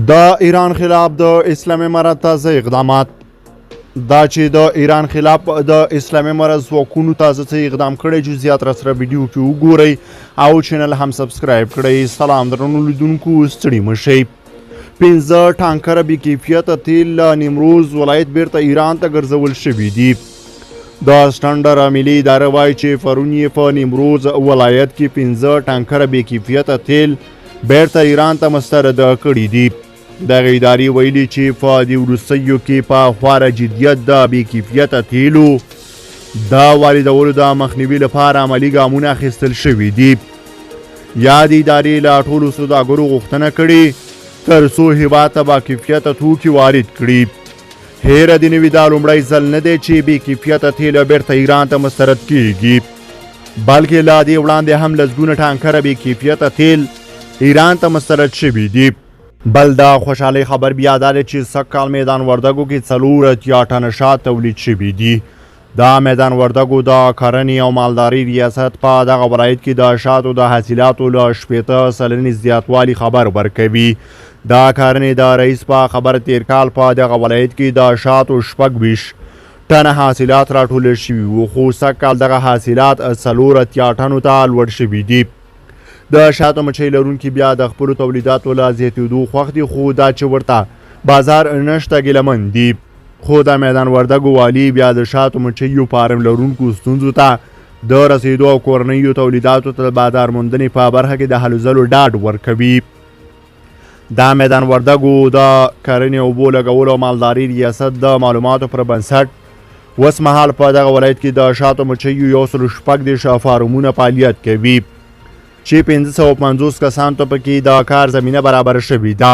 د ایران خلاف د اسلامي امارت تازه اقدامات. دا چې د ایران خلاف د اسلامي امارت ځواکونو تازه څه اقدام کړی، جزئیات را سره ویډیو کې وګورئ او چینل هم سبسکرایب کړئ. سلام درنو لیدونکو، ستړي مه شئ. 15 ټانکره بې کیفیته تیل له نیمروز ولایت بیرته ایران ته ګرځول شوي دي. د سټنډر ملي اداره وایي چې پرون یې په نیمروز ولایت کې 15 ټانکره بې کیفیته تیل بیرته ایران ته مسترد کړي دي. دغه ادارې ویلي چې په دې وروستیو کې په خورا جدیت د بې کیفیته تیلو د واردولو د مخنیوي لپاره عملي ګامونه اخیستل شوي دي. یادې ادارې له ټولو سوداګرو غوښتنه کړې تر څو هېواد ته با کیفیته توکي وارد کړي. هیره دې نه وي دا لومړی ځل نه دی چې بې کیفیته تیل بیرته ایران ته مسترد کیږي، بلکې له دې وړاندې هم لسګونه ټانکره بې کیفیته تیل ایران ته مسترد شوي دي. بل د خوشحالۍ خبر بیا دا دی چې سږ کال میدان وردګو کې 4 ټنه شات تولید شوي دي. دا میدان وردګو د کرنې او مالدارۍ ریاست په دغه ولایت کې د شاتو د حاصلاتو له 80% زیاتوالي خبر ورکوي. د کرنې د رئیس په خبر تیر کال په دغه ولایت کې د شاتو 26 ټنه حاصلات راټول شوي وو، خو سږ کال دغه حاصلات 4 ټنو ته لوړ شوي دي. د شاتو مچۍ لرونکي بیا د خپلو تولیداتو له زیاتېدو خوښ دي، خو دا چې ورته بازار نشته ګیلمن دي. خو د میدان وردګو والي بیا د شاتو مچیو فارم لرونکو ستونزو ته د رسیدو او کورنیو تولیداتو ته د بازار موندنې په برخه کې د هلو ځلو ډاډ ورکوي. د میدان وردګو د کرنې اوبو لګولو او مالدارۍ ریاست د معلوماتو پر بنسټ اوس مهال په دغه ولایت کې د شاتو مچیو 114 فارمونه فعالیت کوي چې 550 کسانو ته پکې د کار زمینه برابر شوې ده.